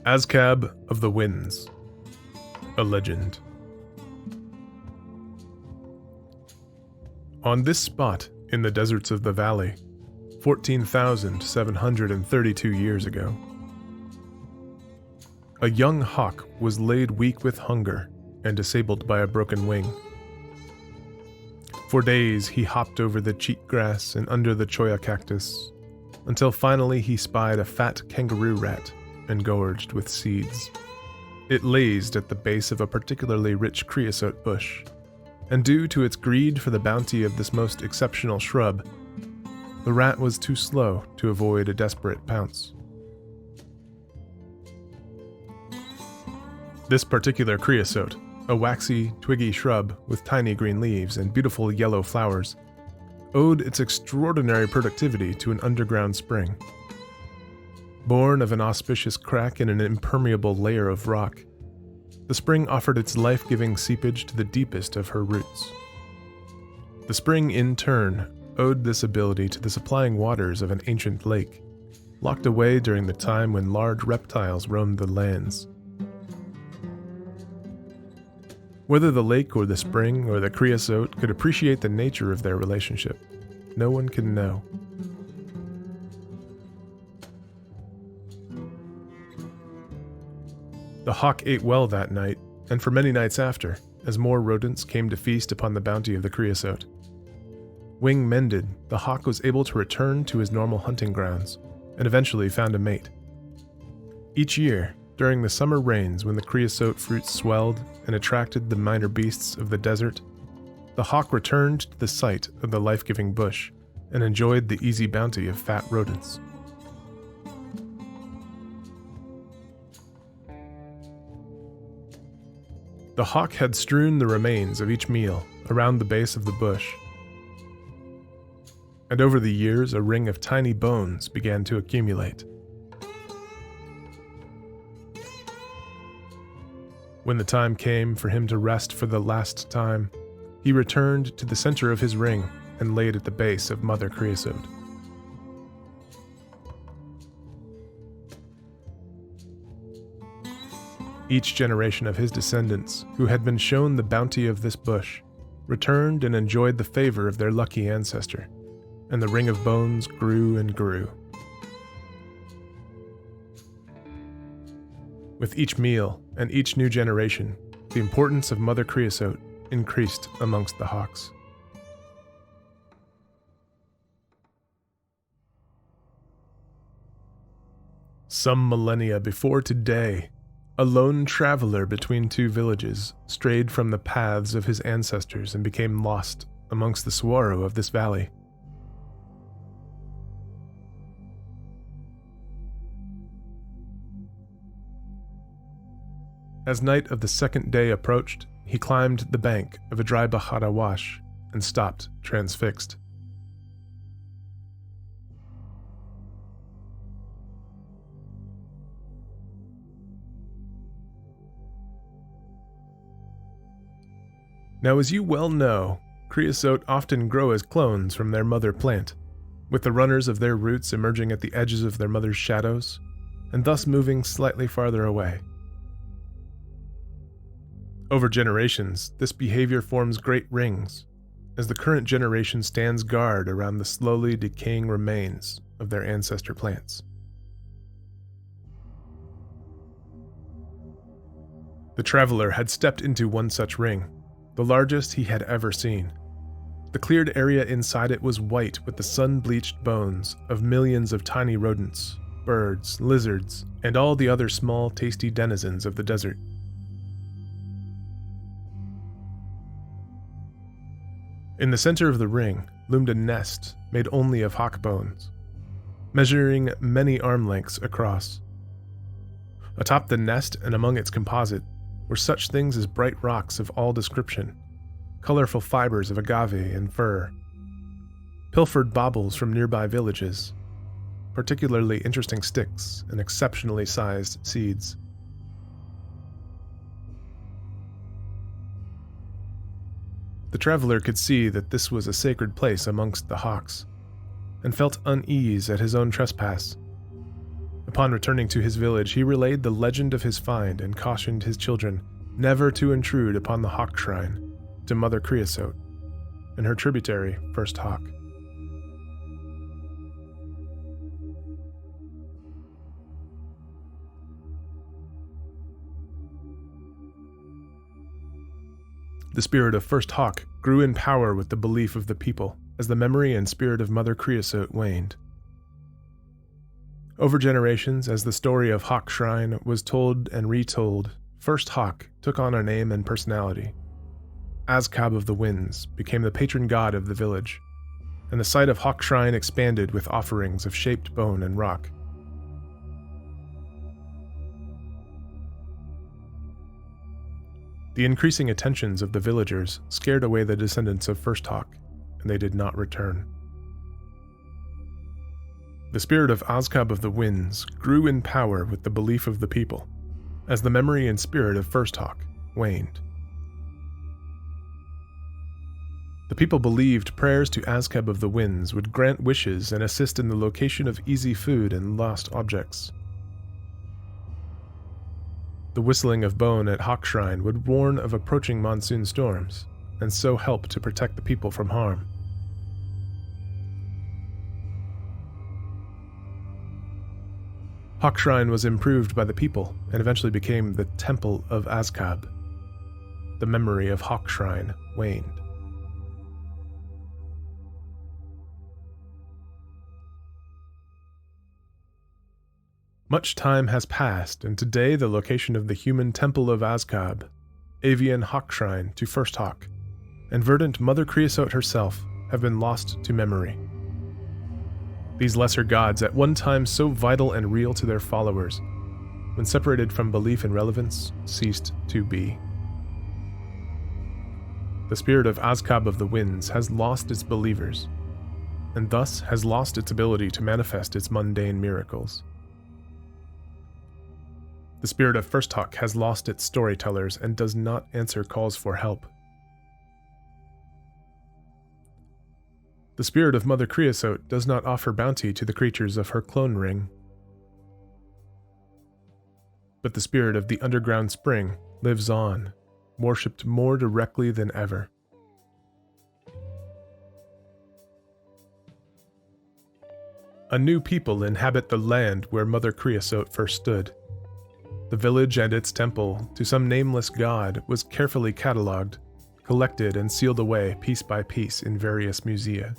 Azkabh of the Winds, a legend. On this spot in the deserts of the valley, 14,732 years ago, a young hawk was laid weak with hunger and disabled by a broken wing. For days he hopped over the cheatgrass and under the cholla cactus, until finally he spied a fat kangaroo rat engorged with seeds. It lazed at the base of a particularly rich creosote bush, and due to its greed for the bounty of this most exceptional shrub, the rat was too slow to avoid a desperate pounce. This particular creosote, a waxy, twiggy shrub with tiny green leaves and beautiful yellow flowers, owed its extraordinary productivity to an underground spring. Born of an auspicious crack in an impermeable layer of rock, the spring offered its life-giving seepage to the deepest of her roots. The spring, in turn, owed this ability to the supplying waters of an ancient lake, locked away during the time when large reptiles roamed the lands. Whether the lake or the spring or the creosote could appreciate the nature of their relationship, no one can know. The hawk ate well that night, and for many nights after, as more rodents came to feast upon the bounty of the creosote. Wing mended, the hawk was able to return to his normal hunting grounds, and eventually found a mate. Each year, during the summer rains when the creosote fruits swelled and attracted the minor beasts of the desert, the hawk returned to the site of the life-giving bush and enjoyed the easy bounty of fat rodents. The hawk had strewn the remains of each meal around the base of the bush, and over the years a ring of tiny bones began to accumulate. When the time came for him to rest for the last time, he returned to the center of his ring and laid at the base of Mother Creosote. Each generation of his descendants, who had been shown the bounty of this bush, returned and enjoyed the favor of their lucky ancestor, and the ring of bones grew and grew. With each meal and each new generation, the importance of Mother Creosote increased amongst the hawks. Some millennia before today, a lone traveler between two villages strayed from the paths of his ancestors and became lost amongst the saguaro of this valley. As night of the second day approached, he climbed the bank of a dry Bahada wash and stopped transfixed. Now, as you well know, creosote often grow as clones from their mother plant, with the runners of their roots emerging at the edges of their mother's shadows, and thus moving slightly farther away. Over generations, this behavior forms great rings, as the current generation stands guard around the slowly decaying remains of their ancestor plants. The traveler had stepped into one such ring, the largest he had ever seen. The cleared area inside it was white with the sun-bleached bones of millions of tiny rodents, birds, lizards, and all the other small, tasty denizens of the desert. In the center of the ring loomed a nest made only of hawk bones, measuring many arm lengths across. Atop the nest and among its composite were such things as bright rocks of all description, colorful fibers of agave and fir, pilfered baubles from nearby villages, particularly interesting sticks and exceptionally sized seeds. The traveler could see that this was a sacred place amongst the hawks, and felt unease at his own trespass. A Upon returning to his village, he relayed the legend of his find and cautioned his children never to intrude upon the Hawk Shrine to Mother Creosote and her tributary, First Hawk. The spirit of First Hawk grew in power with the belief of the people as the memory and spirit of Mother Creosote waned. Over generations, as the story of Hawk Shrine was told and retold, First Hawk took on a name and personality. Azkabh of the Winds became the patron god of the village, and the site of Hawk Shrine expanded with offerings of shaped bone and rock. The increasing attentions of the villagers scared away the descendants of First Hawk, and they did not return. The spirit of Azkabh of the Winds grew in power with the belief of the people, as the memory and spirit of First Hawk waned. The people believed prayers to Azkabh of the Winds would grant wishes and assist in the location of easy food and lost objects. The whistling of bone at Hawk Shrine would warn of approaching monsoon storms, and so help to protect the people from harm. Hawk Shrine was improved by the people and eventually became the Temple of Azkabh. The memory of Hawk Shrine waned. Much time has passed, and today the location of the human Temple of Azkabh, avian Hawk Shrine to First Hawk, and verdant Mother Creosote herself have been lost to memory. These lesser gods, at one time so vital and real to their followers, when separated from belief and relevance, ceased to be. The spirit of Azkabh of the Winds has lost its believers, and thus has lost its ability to manifest its mundane miracles. The spirit of First Hawk has lost its storytellers and does not answer calls for help. The spirit of Mother Creosote does not offer bounty to the creatures of her clone ring. But the spirit of the underground spring lives on, worshipped more directly than ever. A new people inhabit the land where Mother Creosote first stood. The village and its temple, to some nameless god, was carefully catalogued, collected and sealed away piece by piece in various musea.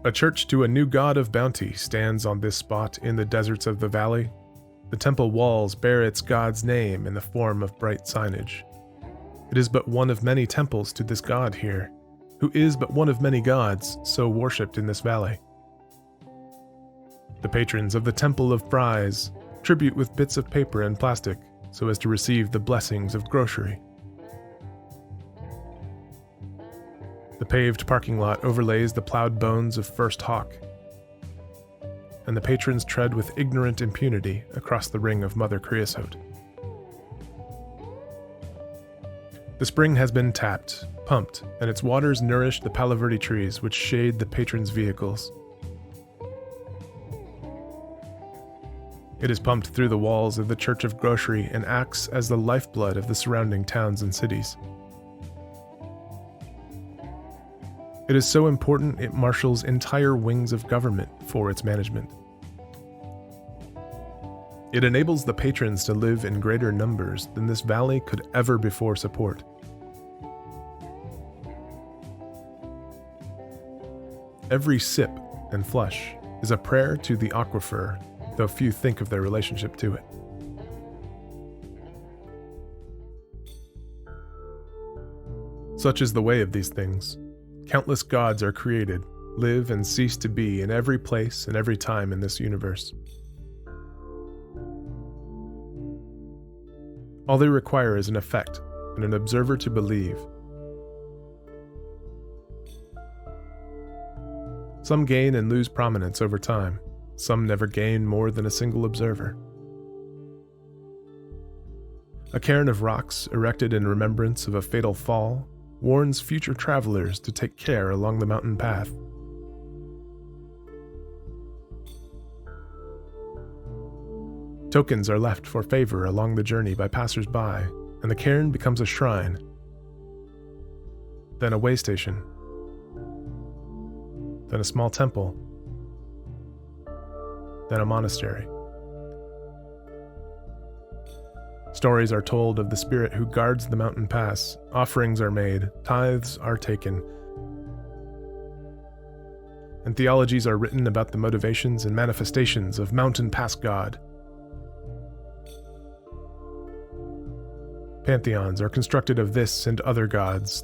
A church to a new god of bounty stands on this spot in the deserts of the valley. The temple walls bear its god's name in the form of bright signage. It is but one of many temples to this god here, who is but one of many gods so worshipped in this valley. The patrons of the Temple of Fries tribute with bits of paper and plastic so as to receive the blessings of grocery. The paved parking lot overlays the plowed bones of First Hawk, and the patrons tread with ignorant impunity across the ring of Mother Creosote. The spring has been tapped, pumped, and its waters nourish the Palo Verde trees which shade the patrons' vehicles. It is pumped through the walls of the Church of Grocery and acts as the lifeblood of the surrounding towns and cities. It is so important it marshals entire wings of government for its management. It enables the patrons to live in greater numbers than this valley could ever before support. Every sip and flush is a prayer to the aquifer, though few think of their relationship to it. Such is the way of these things. Countless gods are created, live and cease to be in every place and every time in this universe. All they require is an effect and an observer to believe. Some gain and lose prominence over time. Some never gain more than a single observer. A cairn of rocks erected in remembrance of a fatal fall warns future travelers to take care along the mountain path. Tokens are left for favor along the journey by passers-by, and the cairn becomes a shrine, then a way station, then a small temple, then a monastery. Stories are told of the spirit who guards the mountain pass, offerings are made, tithes are taken, and theologies are written about the motivations and manifestations of Mountain Pass God. Pantheons are constructed of this and other gods.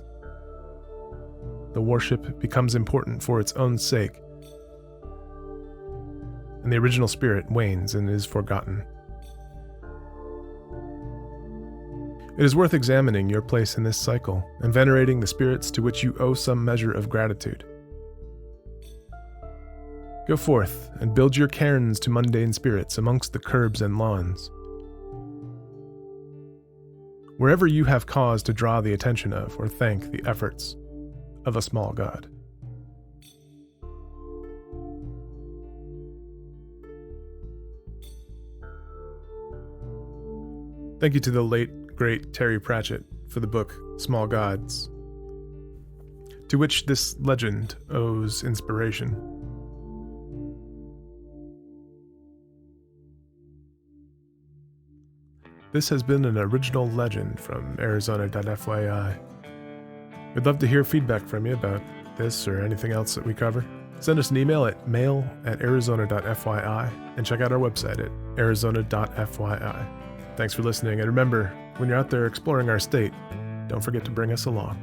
The worship becomes important for its own sake, and the original spirit wanes and is forgotten. It is worth examining your place in this cycle and venerating the spirits to which you owe some measure of gratitude. Go forth and build your cairns to mundane spirits amongst the curbs and lawns. Wherever you have cause to draw the attention of or thank the efforts of a small god. Thank you to the late, great Terry Pratchett for the book Small Gods, to which this legend owes inspiration. This has been an original legend from Arizona.FYI. We'd love to hear feedback from you about this or anything else that we cover. Send us an email at mail@Arizona.FYI and check out our website at Arizona.FYI. Thanks for listening, and remember, when you're out there exploring our state, don't forget to bring us along.